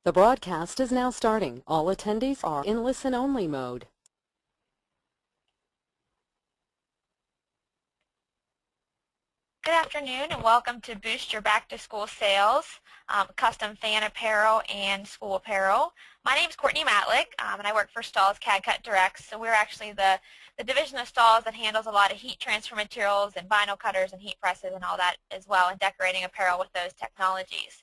The broadcast is now starting. All attendees are in listen-only mode. Good afternoon and welcome to Boost Your Back to School Sales, custom fan apparel and school apparel. My name is Courtney Matlick and I work for Stahl's CAD-CUT Directs. So we're actually the division of Stahl's that handles a lot of heat transfer materials and vinyl cutters and heat presses and all that as well, and decorating apparel with those technologies.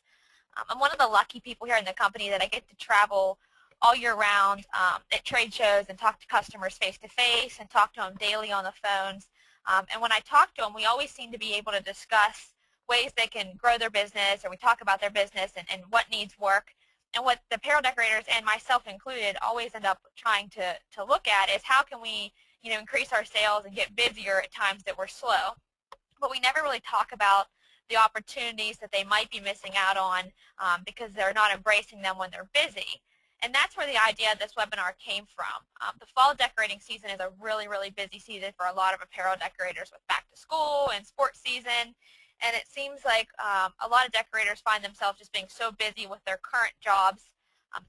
I'm one of the lucky people here in the company that I get to travel all year round at trade shows and talk to customers face-to-face and talk to them daily on the phones. And when I talk to them, we always seem to be able to discuss ways they can grow their business, or we talk about their business and what needs work. And what the apparel decorators, and myself included, always end up trying to look at is how can we increase our sales and get busier at times that we're slow. But we never really talk about the opportunities that they might be missing out on because they're not embracing them when they're busy. And that's where the idea of this webinar came from. The fall decorating season is a really, really busy season for a lot of apparel decorators with back to school and sports season. And it seems like a lot of decorators find themselves just being so busy with their current jobs.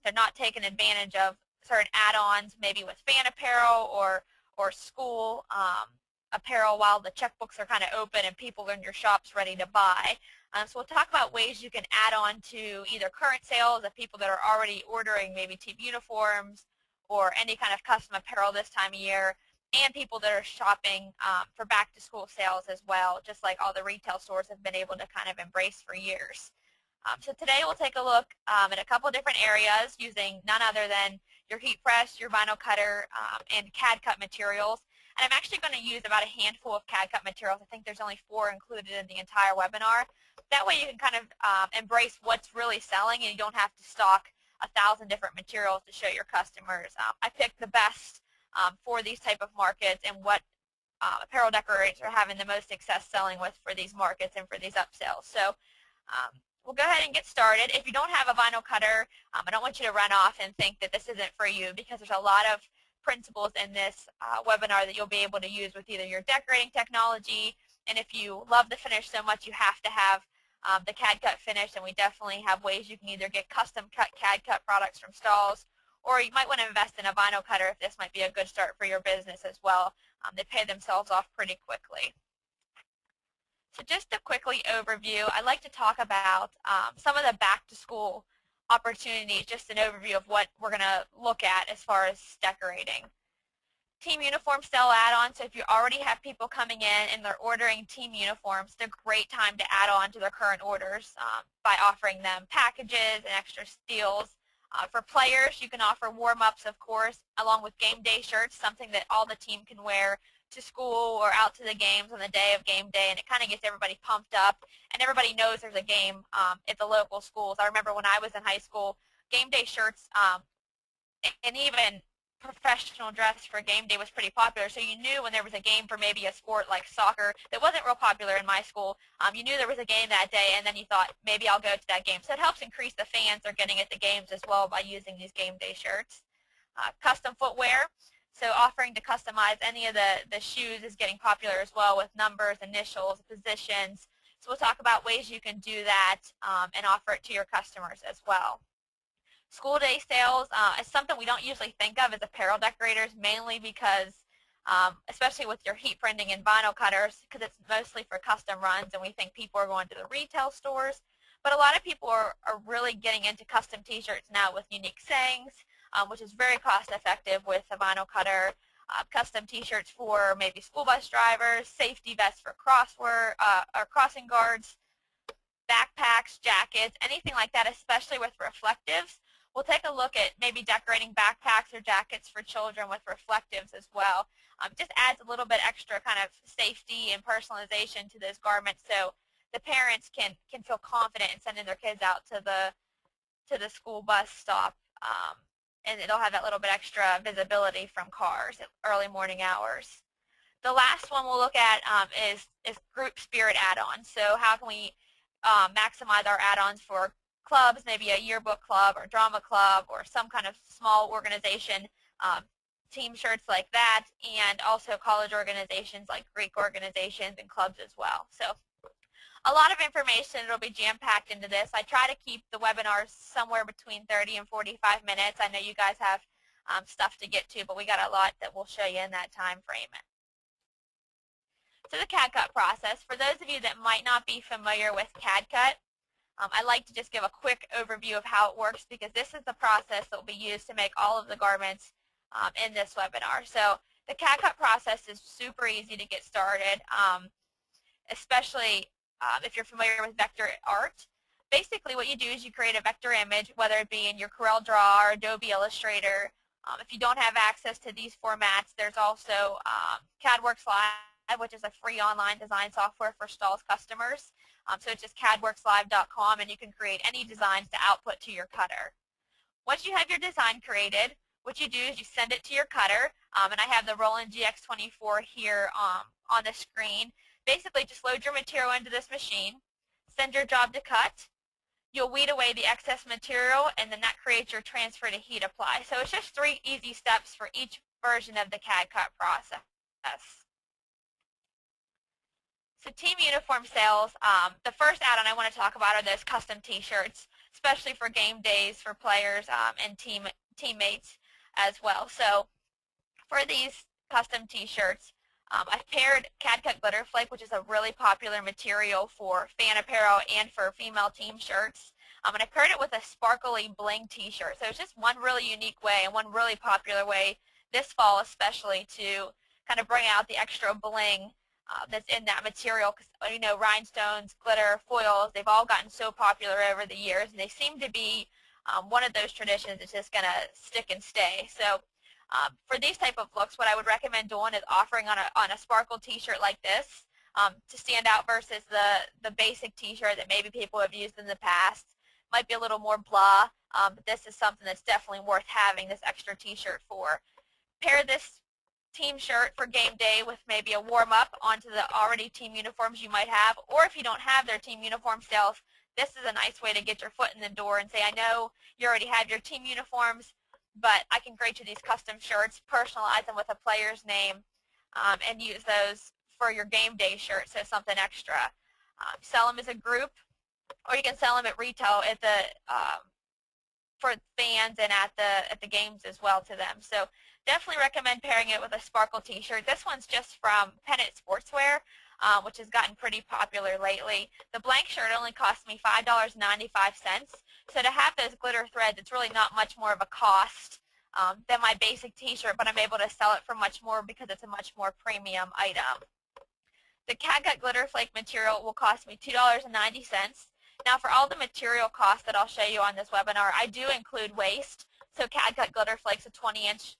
They're not taking advantage of certain add-ons, maybe with fan apparel or school apparel while the checkbooks are kind of open and people are in your shops ready to buy. So we'll talk about ways you can add on to either current sales of people that are already ordering maybe team uniforms or any kind of custom apparel this time of year, and people that are shopping for back to school sales as well, just like all the retail stores have been able to kind of embrace for years. So today we'll take a look at a couple different areas using none other than your heat press, your vinyl cutter, and CAD-CUT materials. And I'm actually going to use about a handful of CAD-CUT materials. I think there's only 4 included in the entire webinar. That way you can kind of embrace what's really selling, and you don't have to stock 1,000 different materials to show your customers. I picked the best for these type of markets and what apparel decorators are having the most success selling with for these markets and for these upsells. So we'll go ahead and get started. If you don't have a vinyl cutter, I don't want you to run off and think that this isn't for you, because there's a lot of principles in this webinar that you'll be able to use with either your decorating technology, and if you love the finish so much you have to have the CAD-CUT finish, and we definitely have ways you can either get custom cut CAD-CUT products from Stahl's, or you might want to invest in a vinyl cutter if this might be a good start for your business as well. They pay themselves off pretty quickly. So just a quickly overview, I'd like to talk about some of the back-to-school opportunities, just an overview of what we're going to look at as far as decorating. Team uniforms sell add-ons, so if you already have people coming in and they're ordering team uniforms, it's a great time to add on to their current orders by offering them packages and extra steals. For players, you can offer warm-ups, of course, along with game day shirts, something that all the team can wear to school or out to the games on the day of game day, and it kind of gets everybody pumped up, and everybody knows there's a game at the local schools. I remember when I was in high school, game day shirts and even professional dress for game day was pretty popular, so you knew when there was a game for maybe a sport like soccer that wasn't real popular in my school, you knew there was a game that day, and then you thought, maybe I'll go to that game. So it helps increase the fans they're getting at the games as well by using these game day shirts. Custom footwear. So offering to customize any of the shoes is getting popular as well, with numbers, initials, positions. So we'll talk about ways you can do that and offer it to your customers as well. School day sales is something we don't usually think of as apparel decorators, mainly because, especially with your heat printing and vinyl cutters, because it's mostly for custom runs and we think people are going to the retail stores. But a lot of people are really getting into custom t-shirts now with unique sayings, which is very cost effective with a vinyl cutter. Custom t-shirts for maybe school bus drivers, safety vests for crossing guards, backpacks, jackets, anything like that, especially with reflectives. We'll take a look at maybe decorating backpacks or jackets for children with reflectives as well. Just adds a little bit extra kind of safety and personalization to those garments, so the parents can feel confident in sending their kids out to the school bus stop, and it'll have that little bit extra visibility from cars at early morning hours. The last one we'll look at is group spirit add-ons. So how can we maximize our add-ons for clubs, maybe a yearbook club or drama club or some kind of small organization, team shirts like that, and also college organizations like Greek organizations and clubs as well. So a lot of information. It'll be jam-packed into this. I try to keep the webinars somewhere between 30 and 45 minutes. I know you guys have stuff to get to, but we got a lot that we'll show you in that time frame. So the CAD cut process, for those of you that might not be familiar with CAD cut, I like to just give a quick overview of how it works because this is the process that will be used to make all of the garments in this webinar. So the CAD cut process is super easy to get started, especially if you're familiar with vector art. Basically what you do is you create a vector image, whether it be in your Corel Draw or Adobe Illustrator. If you don't have access to these formats, there's also CADWorks Live, which is a free online design software for Stahl's customers. So it's just cadworkslive.com, and you can create any designs to output to your cutter. Once you have your design created, what you do is you send it to your cutter, and I have the Roland GX24 here on the screen. Basically, just load your material into this machine, send your job to cut. You'll weed away the excess material, and then that creates your transfer to heat apply. So it's just 3 easy steps for each version of the CAD cut process. So team uniform sales, the first add-on I want to talk about are those custom t-shirts, especially for game days for players and teammates as well. So for these custom t-shirts, I've paired CAD Cut Glitter Flake, which is a really popular material for fan apparel and for female team shirts. And I paired it with a sparkly bling t-shirt. So it's just one really unique way and one really popular way this fall especially to kind of bring out the extra bling that's in that material, because you know, rhinestones, glitter, foils, they've all gotten so popular over the years, and they seem to be one of those traditions that's just going to stick and stay. So for these type of looks, what I would recommend doing is offering on a sparkle t-shirt like this to stand out versus the basic t-shirt that maybe people have used in the past. Might be a little more blah, but this is something that's definitely worth having this extra t-shirt for. Pair this team shirt for game day with maybe a warm-up onto the already team uniforms you might have, or if you don't have their team uniform sales, this is a nice way to get your foot in the door and say, I know you already have your team uniforms, but I can create you these custom shirts, personalize them with a player's name, and use those for your game day shirt, so something extra. Sell them as a group, or you can sell them at retail at the for fans and at the games as well to them. So definitely recommend pairing it with a sparkle t-shirt. This one's just from Pennant Sportswear, which has gotten pretty popular lately. The blank shirt only cost me $5.95. So to have those glitter threads, it's really not much more of a cost than my basic t-shirt, but I'm able to sell it for much more because it's a much more premium item. The CAD Cut Glitter Flake material will cost me $2.90. Now for all the material costs that I'll show you on this webinar, I do include waste. So CAD Cut Glitter Flake's a 20-inch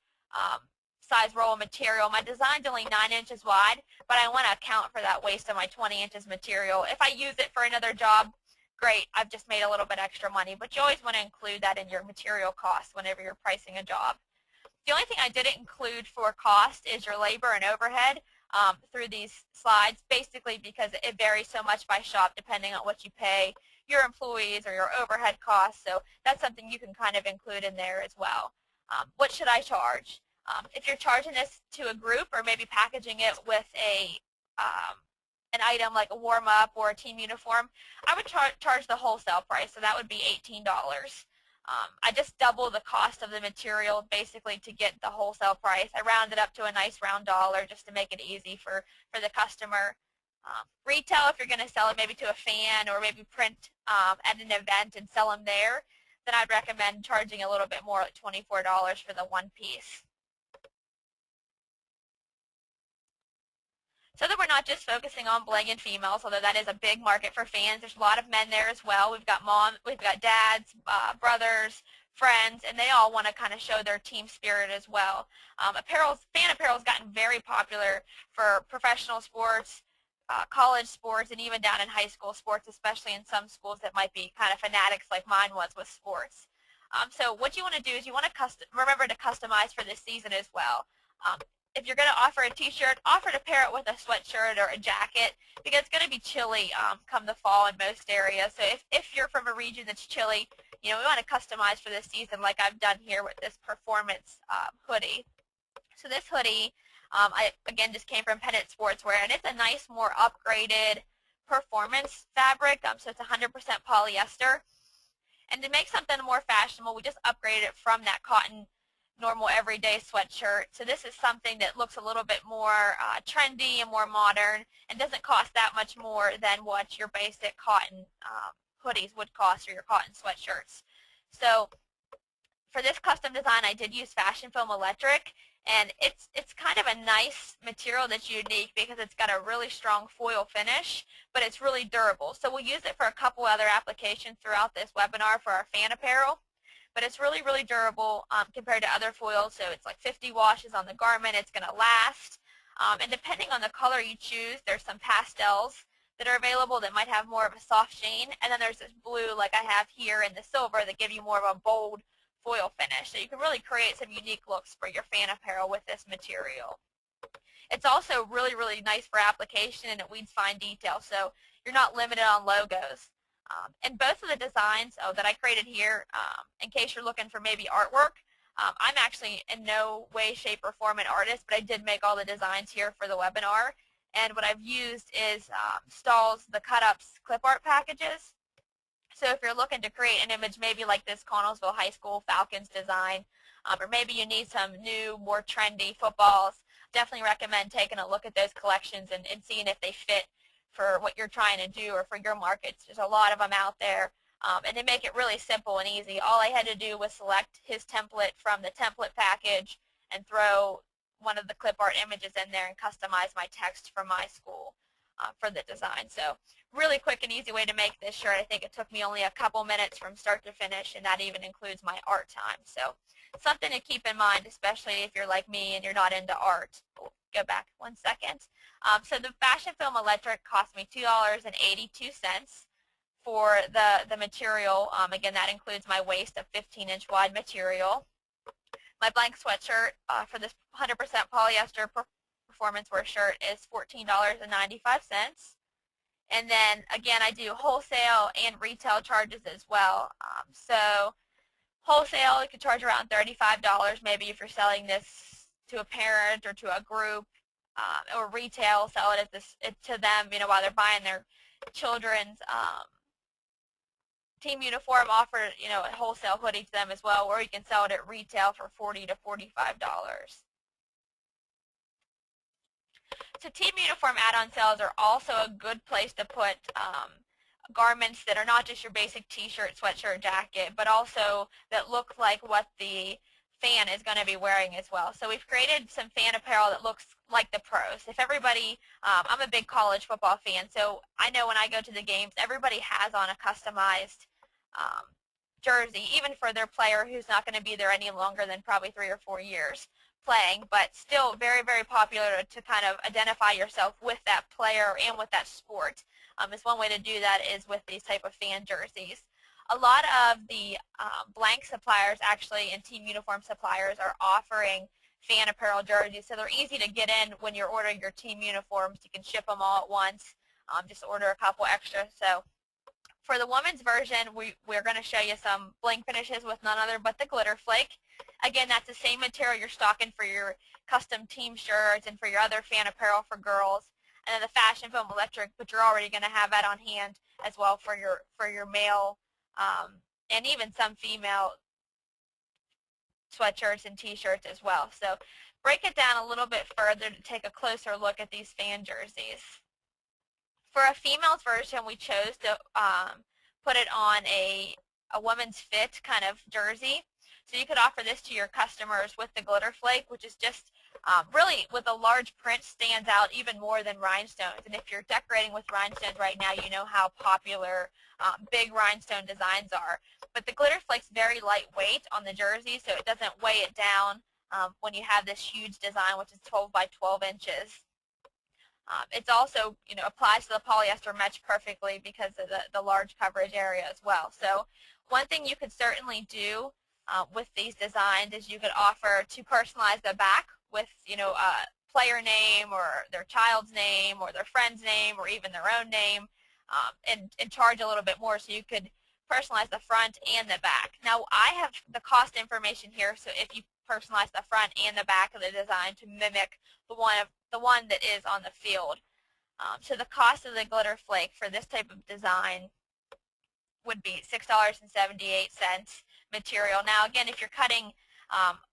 size roll of material. My design's only 9 inches wide, but I want to account for that waste of my 20 inches material. If I use it for another job, great, I've just made a little bit extra money, but you always want to include that in your material costs whenever you're pricing a job. The only thing I didn't include for cost is your labor and overhead through these slides, basically because it varies so much by shop depending on what you pay your employees or your overhead costs, so that's something you can kind of include in there as well. What should I charge? If you're charging this to a group or maybe packaging it with an item like a warm-up or a team uniform, I would charge the wholesale price, so that would be $18. I just double the cost of the material basically to get the wholesale price. I round it up to a nice round dollar just to make it easy for the customer. Retail, if you're going to sell it maybe to a fan or maybe print at an event and sell them there, then I'd recommend charging a little bit more, like $24 for the one piece. So that we're not just focusing on bling and females, although that is a big market for fans. There's a lot of men there as well. We've got moms, we've got dads, brothers, friends, and they all want to kind of show their team spirit as well. Fan apparel's gotten very popular for professional sports, college sports, and even down in high school sports, especially in some schools that might be kind of fanatics like mine was with sports. So what you want to do is you want to remember to customize for this season as well. If you're going to offer a t-shirt, offer to pair it with a sweatshirt or a jacket because it's going to be chilly come the fall in most areas. So if you're from a region that's chilly, you know, we want to customize for this season like I've done here with this performance hoodie. So this hoodie, I again just came from Pennant Sportswear, and it's a nice, more upgraded performance fabric, so it's 100% polyester. And to make something more fashionable, we just upgraded it from that cotton normal everyday sweatshirt. So this is something that looks a little bit more trendy and more modern and doesn't cost that much more than what your basic cotton hoodies would cost or your cotton sweatshirts. So for this custom design, I did use Fashion Foam Electric, and it's kind of a nice material that's unique because it's got a really strong foil finish, but it's really durable. So we'll use it for a couple other applications throughout this webinar for our fan apparel, but it's really, really durable compared to other foils. So it's like 50 washes on the garment. It's going to last. And depending on the color you choose, there's some pastels that are available that might have more of a soft sheen, and then there's this blue like I have here and the silver that give you more of a bold foil finish. So you can really create some unique looks for your fan apparel with this material. It's also really, really nice for application, and it weeds fine detail, so you're not limited on logos. And both of the designs that I created here, in case you're looking for maybe artwork, I'm actually in no way, shape, or form an artist, but I did make all the designs here for the webinar. And what I've used is Stahl's the cut-ups clip art packages. So if you're looking to create an image maybe like this Connellsville High School Falcons design, or maybe you need some new, more trendy footballs, definitely recommend taking a look at those collections and seeing if they fit for what you're trying to do or for your markets. There's a lot of them out there, and they make it really simple and easy. All I had to do was select his template from the template package and throw one of the clip art images in there and customize my text for my school for the design. So really quick and easy way to make this shirt. I think it took me only a couple minutes from start to finish, and that even includes my art time. So something to keep in mind, especially if you're like me and you're not into art. We'll go back 1 second. So the Fashion Foam Electric cost me $2.82 for the material. Again, that includes my waist of 15-inch wide material. My blank sweatshirt for this 100% polyester performance wear shirt is $14.95. And then, again, I do wholesale and retail charges as well. So wholesale, you could charge around $35 maybe if you're selling this to a parent or to a group, or retail, sell it to them, while they're buying their children's team uniform, offer, a wholesale hoodie to them as well, or you can sell it at retail for $40 to $45. So team uniform add-on sales are also a good place to put garments that are not just your basic t-shirt, sweatshirt, jacket, but also that look like what the fan is going to be wearing as well. So we've created some fan apparel that looks like the pros. If everybody, I'm a big college football fan, so I know when I go to the games, everybody has on a customized jersey, even for their player who's not going to be there any longer than probably 3 or 4 years playing, but still very, very popular to kind of identify yourself with that player and with that sport. Is one way to do that is with these type of fan jerseys. A lot of the blank suppliers actually and team uniform suppliers are offering fan apparel jerseys, so they're easy to get in when you're ordering your team uniforms. You can ship them all at once, just order a couple extra. So for the women's version, we're going to show you some bling finishes with none other but the Glitter Flake. Again, that's the same material you're stocking for your custom team shirts and for your other fan apparel for girls. And then the Fashion Foam Electric, but you're already going to have that on hand as well for your male and even some female sweatshirts and t-shirts as well. So break it down a little bit further to take a closer look at these fan jerseys. For a female's version, we chose to put it on a woman's fit kind of jersey. So you could offer this to your customers with the Glitter Flake, which is just really, with a large print, stands out even more than rhinestones. And if you're decorating with rhinestones right now, you know how popular big rhinestone designs are. But the Glitter Flake's very lightweight on the jersey, so it doesn't weigh it down when you have this huge design, which is 12 by 12 inches. It's also, applies to the polyester mesh perfectly because of the large coverage area as well. So one thing you could certainly do with these designs is you could offer to personalize the back with, a player name or their child's name or their friend's name or even their own name, and charge a little bit more, so you could personalize the front and the back. Now, I have the cost information here, so if you personalize the front and the back of the design to mimic the one that is on the field. So the cost of the glitter flake for this type of design would be $6.78 material. Now again, if you're cutting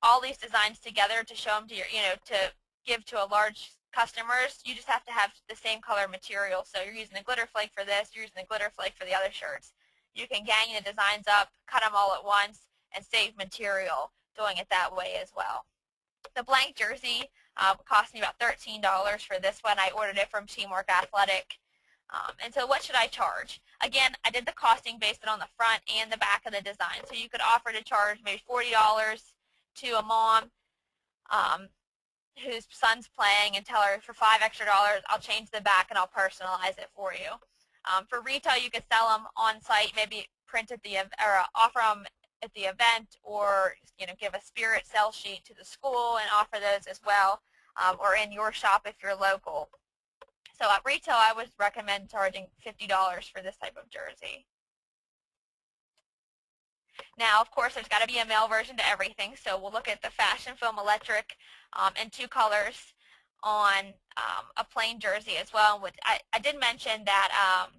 all these designs together to show them to your, to give to a large customers, you just have to have the same color material. So you're using the glitter flake for this, you're using the glitter flake for the other shirts. You can gang the designs up, cut them all at once, and save material doing it that way as well. The blank jersey cost me about $13 for this one. I ordered it from Teamwork Athletic. And so what should I charge? Again, I did the costing based on the front and the back of the design. So you could offer to charge maybe $40 to a mom whose son's playing and tell her for $5 extra, I'll change the back and I'll personalize it for you. For retail, you could sell them on site, maybe print at the or offer them at the event, or give a spirit sell sheet to the school and offer those as well, or in your shop if you're local. So at retail, I would recommend charging $50 for this type of jersey. Now, of course, there's got to be a male version to everything, so we'll look at the Fashion Foam Electric in 2 colors on a plain jersey as well. I did mention that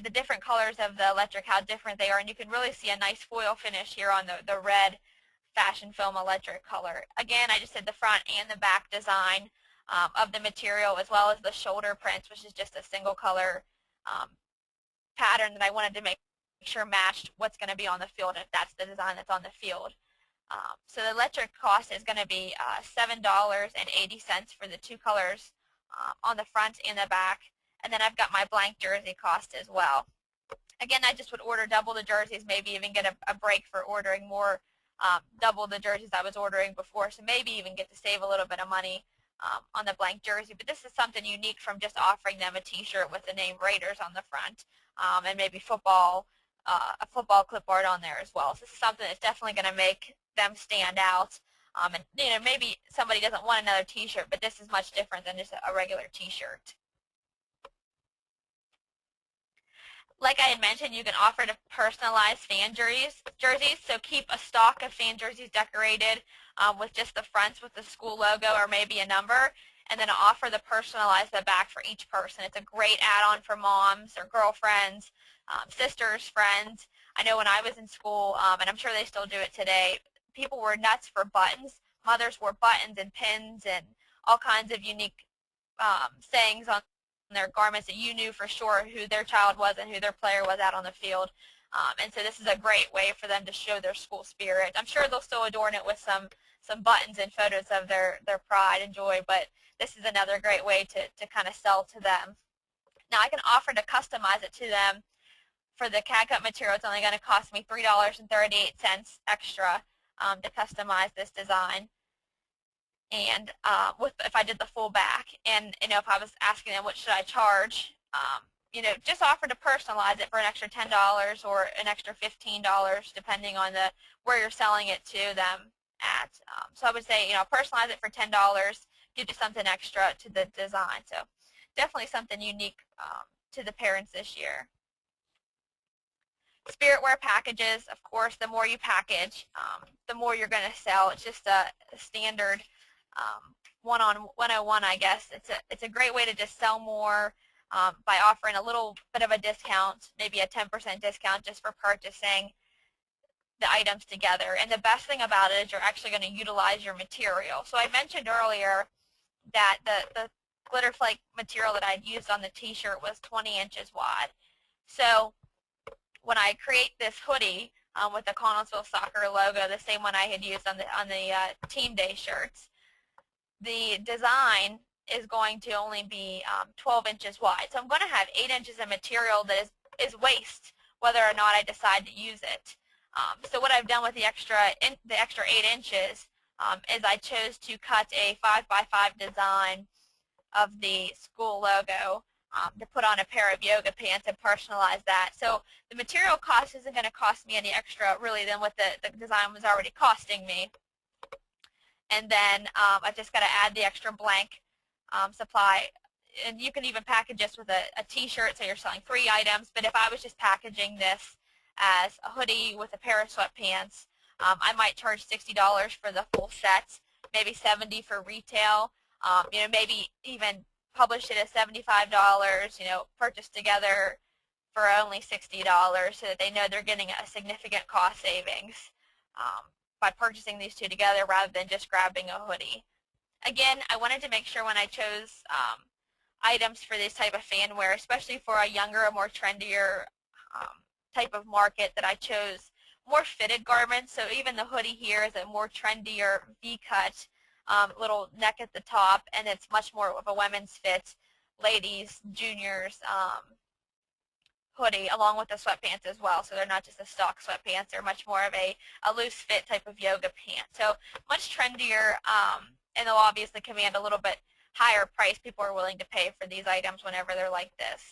the different colors of the electric, how different they are, and you can really see a nice foil finish here on the red Fashion Foam Electric color. Again, I just did the front and the back design of the material, as well as the shoulder prints, which is just a single color pattern that I wanted to make sure matched what's going to be on the field, if that's the design that's on the field. So the electric cost is going to be $7.80 for the 2 colors on the front and the back. And then I've got my blank jersey cost as well. Again, I just would order double the jerseys, maybe even get a break for ordering more, double the jerseys I was ordering before, so maybe even get to save a little bit of money on the blank jersey. But this is something unique from just offering them a t-shirt with the name Raiders on the front, and maybe a football clipboard on there as well. So this is something that's definitely going to make them stand out. And maybe somebody doesn't want another t-shirt, but this is much different than just a regular t-shirt. Like I had mentioned, you can offer to personalize fan jerseys, so keep a stock of fan jerseys decorated with just the fronts with the school logo or maybe a number, and then offer to personalize the back for each person. It's a great add-on for moms or girlfriends, sisters, friends. I know when I was in school, and I'm sure they still do it today, people were nuts for buttons. Mothers wore buttons and pins and all kinds of unique sayings on their garments that you knew for sure who their child was and who their player was out on the field. And so this is a great way for them to show their school spirit. I'm sure they'll still adorn it with some buttons and photos of their pride and joy, but this is another great way to kind of sell to them. Now I can offer to customize it to them. For the CAD cut material, it's only going to cost me $3.38 extra to customize this design. And if I did the full back, and if I was asking them what should I charge, just offer to personalize it for an extra $10 or an extra $15, depending on where you're selling it to them at. So I would say, personalize it for $10, give you something extra to the design. So definitely something unique to the parents this year. Spiritware packages, of course, the more you package, the more you're going to sell. It's just a standard 101, I guess. It's a great way to just sell more by offering a little bit of a discount, maybe a 10% discount just for purchasing the items together. And the best thing about it is you're actually going to utilize your material. So I mentioned earlier that the glitter flake material that I'd used on the t-shirt was 20 inches wide. So when I create this hoodie with the Connellsville Soccer logo, the same one I had used on the team day shirts, the design is going to only be 12 inches wide. So I'm going to have 8 inches of material that is waste, whether or not I decide to use it. So what I've done with the extra 8 inches is I chose to cut a 5x5 design of the school logo to put on a pair of yoga pants and personalize that. So the material cost isn't going to cost me any extra really than what the design was already costing me. And then I've just got to add the extra blank supply. And you can even package this with a t-shirt, so you're selling 3 items. But if I was just packaging this as a hoodie with a pair of sweatpants, I might charge $60 for the full set, maybe $70 for retail, maybe even publish it at $75, purchased together for only $60 so that they know they're getting a significant cost savings by purchasing these two together rather than just grabbing a hoodie. Again, I wanted to make sure when I chose items for this type of fan wear, especially for a younger, a more trendier type of market, that I chose more fitted garments. So even the hoodie here is a more trendier V-cut, little neck at the top, and it's much more of a women's fit, ladies, juniors hoodie, along with the sweatpants as well. So they're not just a stock sweatpants. They're much more of a loose fit type of yoga pant. So much trendier, and they'll obviously command a little bit higher price people are willing to pay for these items whenever they're like this.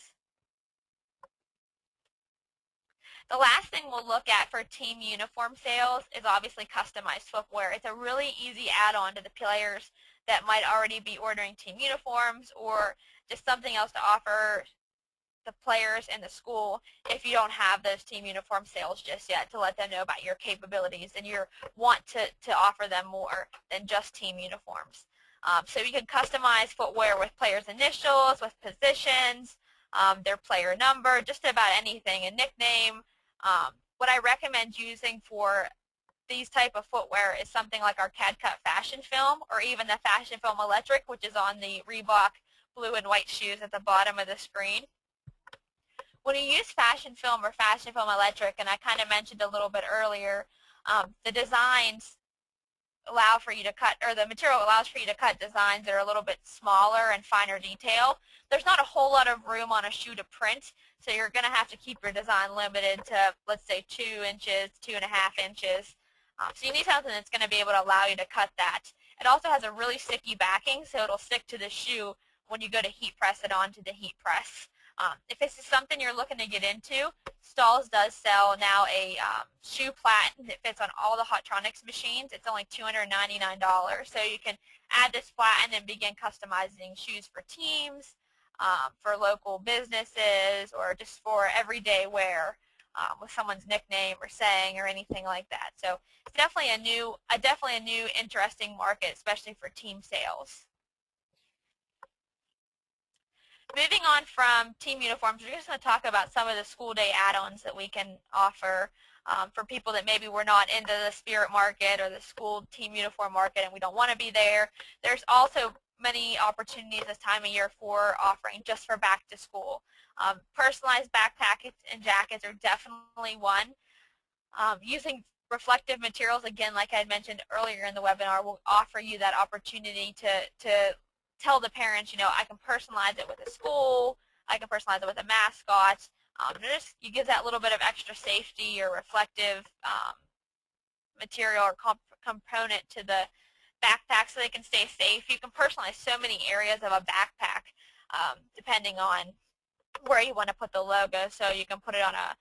The last thing we'll look at for team uniform sales is obviously customized footwear. It's a really easy add-on to the players that might already be ordering team uniforms, or just something else to offer the players in the school if you don't have those team uniform sales just yet, to let them know about your capabilities and your want to offer them more than just team uniforms. So you can customize footwear with players' initials, with positions, their player number, just about anything, a nickname. What I recommend using for these type of footwear is something like our CAD Cut fashion film, or even the fashion film electric, which is on the Reebok blue and white shoes at the bottom of the screen. When you use fashion film or fashion film electric, and I kind of mentioned a little bit earlier, the designs allow for you to cut, or the material allows for you to cut designs that are a little bit smaller and finer detail. There's not a whole lot of room on a shoe to print, so you're going to have to keep your design limited to, let's say, 2 inches, 2.5 inches. So you need something that's going to be able to allow you to cut that. It also has a really sticky backing, so it'll stick to the shoe when you go to heat press it onto the heat press. If this is something you're looking to get into, Stalls does sell now a shoe platen that fits on all the Hotronix machines. It's only $299, so you can add this platen and begin customizing shoes for teams, for local businesses, or just for everyday wear with someone's nickname or saying or anything like that. So it's definitely a new interesting market, especially for team sales. Moving on from team uniforms, we're just going to talk about some of the school day add-ons that we can offer for people that maybe we're not into the spirit market or the school team uniform market and we don't want to be there. There's also many opportunities this time of year for offering just for back to school. Personalized backpacks and jackets are definitely one. Using reflective materials, again, like I had mentioned earlier in the webinar, will offer you that opportunity to tell the parents, I can personalize it with a school, I can personalize it with a mascot. You give that little bit of extra safety or reflective material or component to the backpack so they can stay safe. You can personalize so many areas of a backpack depending on where you want to put the logo. So you can put it on a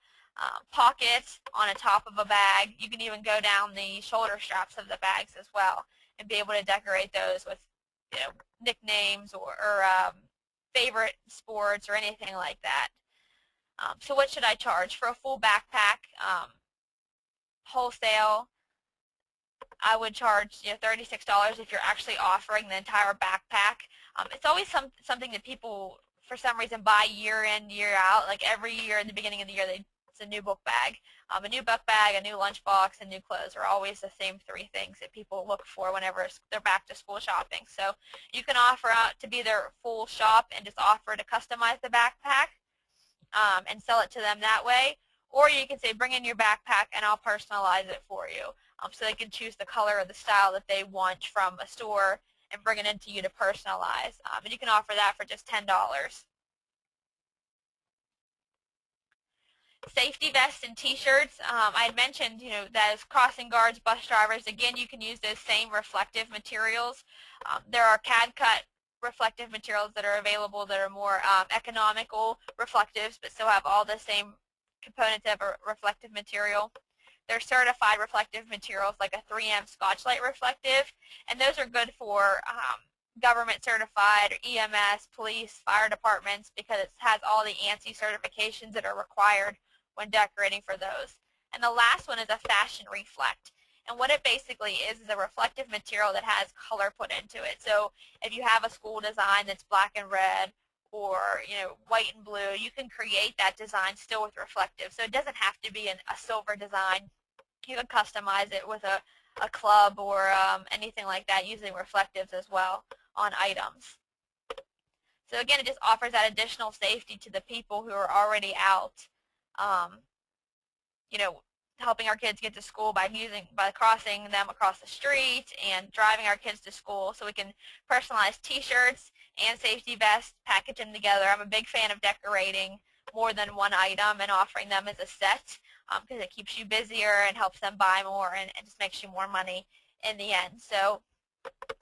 pocket, on the top of a bag. You can even go down the shoulder straps of the bags as well and be able to decorate those with nicknames or favorite sports or anything like that. So what should I charge? For a full backpack, wholesale, I would charge $36 if you're actually offering the entire backpack. It's always something that people, for some reason, buy year in, year out. Like every year in the beginning of the year, it's a new book bag. A new book bag, a new lunchbox, and new clothes are always the same 3 things that people look for whenever they're back to school shopping. So you can offer out to be their full shop and just offer to customize the backpack and sell it to them that way. Or you can say, bring in your backpack and I'll personalize it for you. So they can choose the color or the style that they want from a store and bring it into you to personalize. And you can offer that for just $10. Safety vests and t-shirts, I had mentioned, that as crossing guards, bus drivers, again, you can use those same reflective materials. There are CAD cut reflective materials that are available that are more economical reflectives, but still have all the same components of a reflective material. They're certified reflective materials like a 3M Scotch-Lite reflective, and those are good for government certified or EMS, police, fire departments, because it has all the ANSI certifications that are required when decorating for those. And the last one is a fashion reflect. And what it basically is a reflective material that has color put into it. So if you have a school design that's black and red, or white and blue, you can create that design still with reflective. So it doesn't have to be a silver design. You can customize it with a club or anything like that using reflectives as well on items. So again, it just offers that additional safety to the people who are already out, um, you know, helping our kids get to school by crossing them across the street and driving our kids to school. So we can personalize T-shirts and safety vests, package them together. I'm a big fan of decorating more than one item and offering them as a set because it keeps you busier and helps them buy more and just makes you more money in the end. So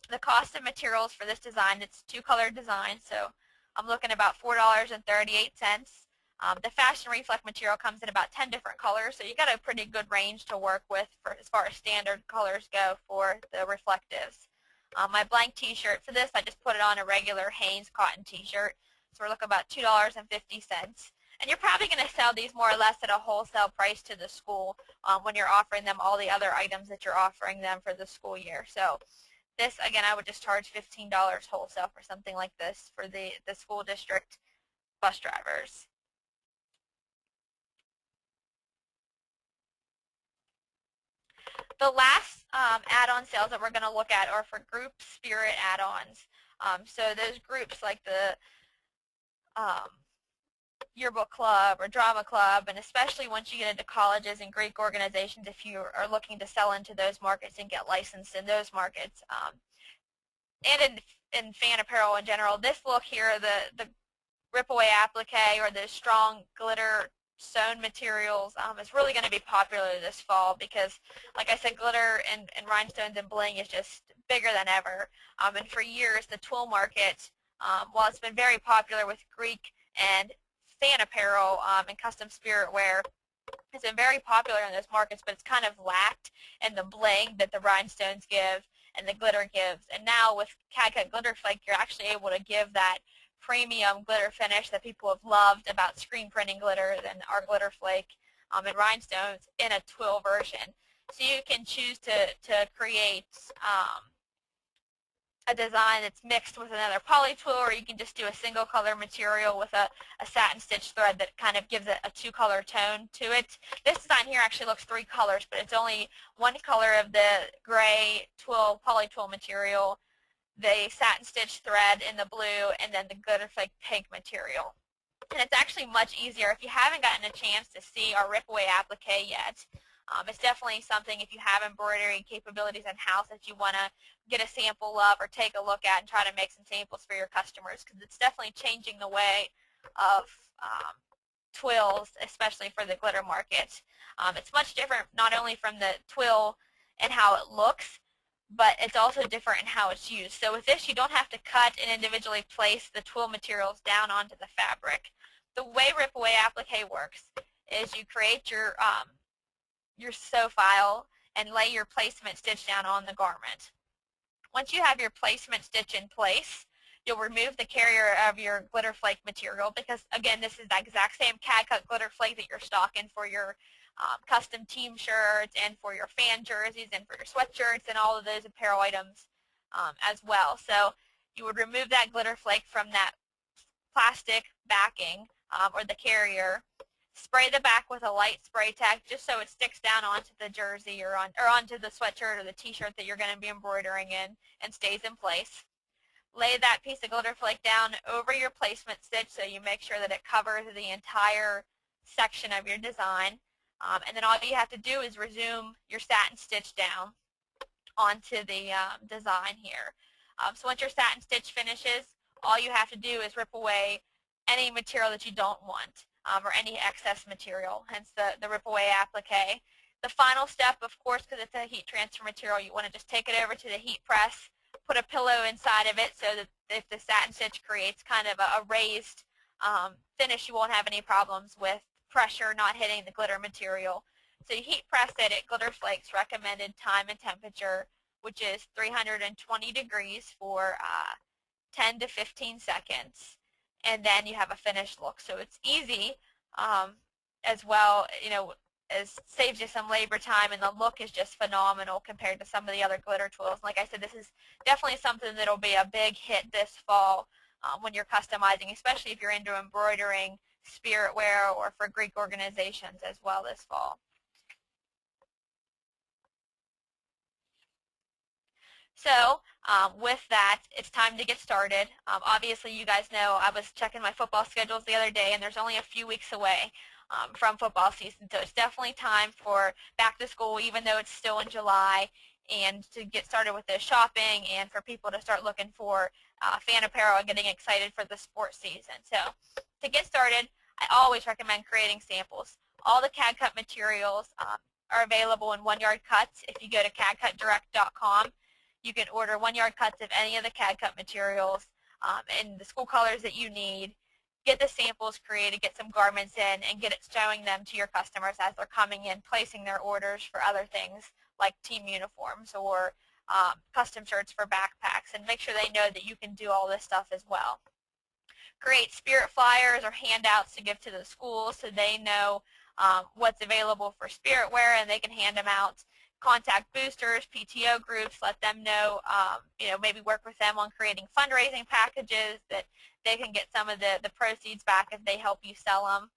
the cost of materials for this design, it's two-color design, so I'm looking at about $4.38. The Fashion Reflect material comes in about 10 different colors, so you got a pretty good range to work with as far as standard colors go for the reflectives. My blank t-shirt for this, I just put it on a regular Hanes cotton t-shirt, so we're looking about $2.50. And you're probably going to sell these more or less at a wholesale price to the school when you're offering them all the other items that you're offering them for the school year. So this, again, I would just charge $15 wholesale for something like this for the school district bus drivers. The last add-on sales that we're going to look at are for group spirit add-ons. So those groups like the yearbook club or drama club, and especially once you get into colleges and Greek organizations, if you are looking to sell into those markets and get licensed in those markets. And in fan apparel in general, this look here, the rip-away applique or the strong glitter sewn materials is really going to be popular this fall because, like I said, glitter and rhinestones and bling is just bigger than ever. And for years, the twill market, while it's been very popular with Greek and fan apparel and custom spirit wear, it's been very popular in those markets, but it's kind of lacked in the bling that the rhinestones give and the glitter gives. And now with CAD-CUT Glitter Flake, you're actually able to give that premium glitter finish that people have loved about screen printing glitter and our Glitter Flake and rhinestones in a twill version. So you can choose to create a design that's mixed with another poly twill, or you can just do a single color material with a satin stitch thread that kind of gives it a two-color tone to it. This design here actually looks three colors, but it's only one color of the gray twill, poly twill material, the satin stitch thread in the blue, and then the Glitter Flake pink material. And it's actually much easier. If you haven't gotten a chance to see our rip-away applique yet, it's definitely something, if you have embroidery capabilities in-house, that you want to get a sample of or take a look at and try to make some samples for your customers, because it's definitely changing the way of twills, especially for the glitter market. It's much different not only from the twill and how it looks, but it's also different in how it's used. So with this, you don't have to cut and individually place the twill materials down onto the fabric. The way rip-away applique works is you create your sew file and lay your placement stitch down on the garment. Once you have your placement stitch in place, you'll remove the carrier of your Glitter Flake material because, again, this is the exact same CAD-CUT Glitter Flake that you're stocking for your custom team shirts and for your fan jerseys and for your sweatshirts and all of those apparel items as well. So you would remove that Glitter Flake from that plastic backing or the carrier, spray the back with a light spray tack just so it sticks down onto the jersey or onto the sweatshirt or the t-shirt that you're going to be embroidering in and stays in place. Lay that piece of Glitter Flake down over your placement stitch so you make sure that it covers the entire section of your design. And then all you have to do is resume your satin stitch down onto the design here. So once your satin stitch finishes, all you have to do is rip away any material that you don't want or any excess material, hence the rip away applique. The final step, of course, because it's a heat transfer material, you want to just take it over to the heat press, put a pillow inside of it so that if the satin stitch creates kind of a raised finish, you won't have any problems with pressure not hitting the glitter material. So you heat press it at Glitter Flake's recommended time and temperature, which is 320 degrees for 10 to 15 seconds, and then you have a finished look. So it's easy as well. saves you some labor time, and the look is just phenomenal compared to some of the other glitter tools. Like I said, this is definitely something that'll be a big hit this fall when you're customizing, especially if you're into embroidering, spirit wear, or for Greek organizations as well this fall. So with that, it's time to get started. Obviously, you guys know I was checking my football schedules the other day, and there's only a few weeks away from football season. So it's definitely time for back to school, even though it's still in July, and to get started with the shopping and for people to start looking for fan apparel and getting excited for the sports season. So to get started, I always recommend creating samples. All the CAD cut materials are available in 1-yard cuts. If you go to cadcutdirect.com, you can order 1-yard cuts of any of the CAD cut materials in the school colors that you need, get the samples created, get some garments in, and get it showing them to your customers as they're coming in, placing their orders for other things like team uniforms or custom shirts for backpacks, and make sure they know that you can do all this stuff as well. Create spirit flyers or handouts to give to the schools so they know what's available for spirit wear, and they can hand them out. Contact boosters, PTO groups, let them know, maybe work with them on creating fundraising packages that they can get some of the proceeds back if they help you sell them.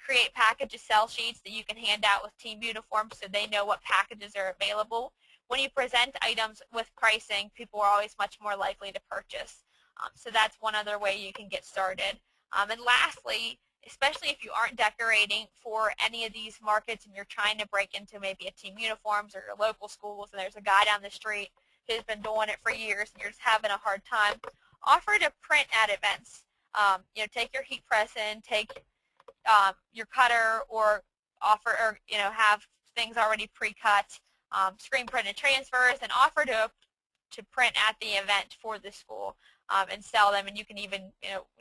Create packages, sell sheets that you can hand out with team uniforms so they know what packages are available. When you present items with pricing, people are always much more likely to purchase. So that's one other way you can get started. And lastly, especially if you aren't decorating for any of these markets and you're trying to break into maybe a team uniforms or your local schools, and there's a guy down the street who's been doing it for years and you're just having a hard time, offer to print at events. Take your heat press in, take your cutter, or offer, or have things already pre-cut, screen printed transfers, and offer to print at the event for the school. And sell them, and you can even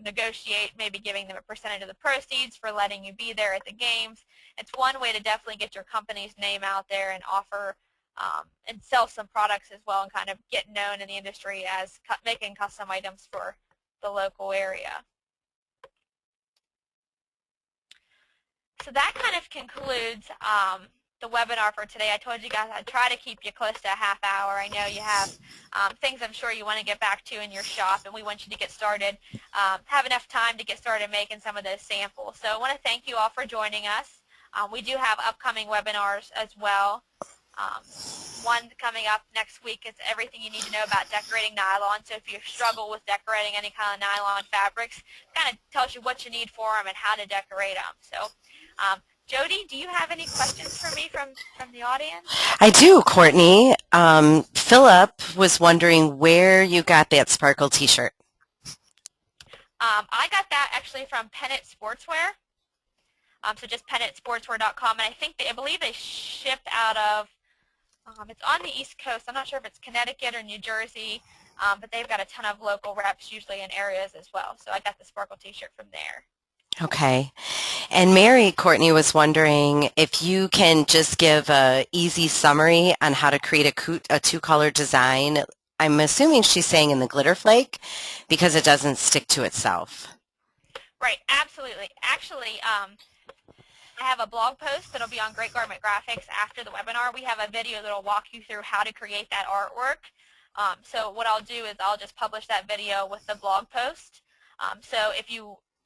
negotiate maybe giving them a percentage of the proceeds for letting you be there at the games. It's one way to definitely get your company's name out there and offer and sell some products as well, and kind of get known in the industry as making custom items for the local area. So that kind of concludes the webinar for today. I told you guys I'd try to keep you close to a half hour. I know you have things I'm sure you want to get back to in your shop, and we want you to get started, have enough time to get started making some of those samples. So I want to thank you all for joining us. We do have upcoming webinars as well. One coming up next week is everything you need to know about decorating nylon. So if you struggle with decorating any kind of nylon fabrics, it kind of tells you what you need for them and how to decorate them. So Jody, do you have any questions for me from the audience? I do, Courtney. Philip was wondering where you got that sparkle t-shirt. I got that actually from Pennant Sportswear. So just pennantsportswear.com, and I believe they ship out of, it's on the East Coast. I'm not sure if it's Connecticut or New Jersey, but they've got a ton of local reps usually in areas as well. So I got the sparkle t-shirt from there. Okay. And Mary, Courtney was wondering if you can just give a easy summary on how to create a two-color design. I'm assuming she's saying in the glitter flake because it doesn't stick to itself. Right, absolutely. Actually, I have a blog post that'll be on Great Garment Graphics after the webinar. We have a video that'll walk you through how to create that artwork. So what I'll do is I'll just publish that video with the blog post. So if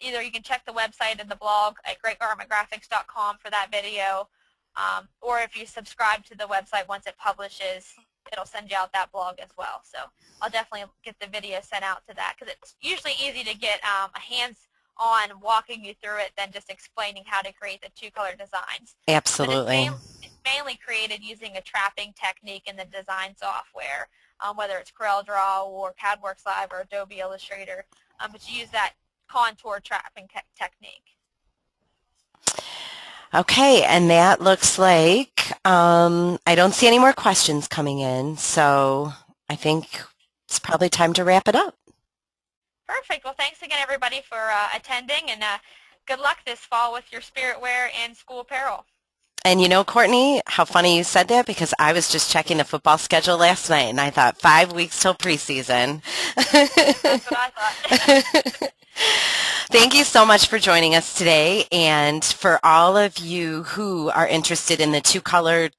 either you can check the website and the blog at greatgarmentgraphics.com for that video, or if you subscribe to the website once it publishes, it'll send you out that blog as well. So I'll definitely get the video sent out to that, because it's usually easy to get a hands-on walking you through it than just explaining how to create the two-color designs. Absolutely. But it's mainly created using a trapping technique in the design software, whether it's CorelDRAW or CADWorks Live or Adobe Illustrator, but you use that contour trapping technique. Okay, and that looks like I don't see any more questions coming in, so I think it's probably time to wrap it up. Perfect. Well, thanks again, everybody, for attending, and good luck this fall with your spirit wear and school apparel. And you know, Courtney, how funny you said that, because I was just checking the football schedule last night, and I thought 5 weeks till preseason. That's what I thought. Thank you so much for joining us today. And for all of you who are interested in the two-color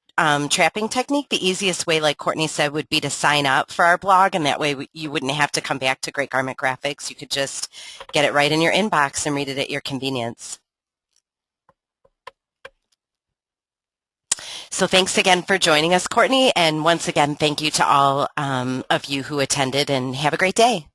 trapping technique, the easiest way, like Courtney said, would be to sign up for our blog, and that way you wouldn't have to come back to Great Garment Graphics. You could just get it right in your inbox and read it at your convenience. So thanks again for joining us, Courtney, and once again, thank you to all of you who attended, and have a great day.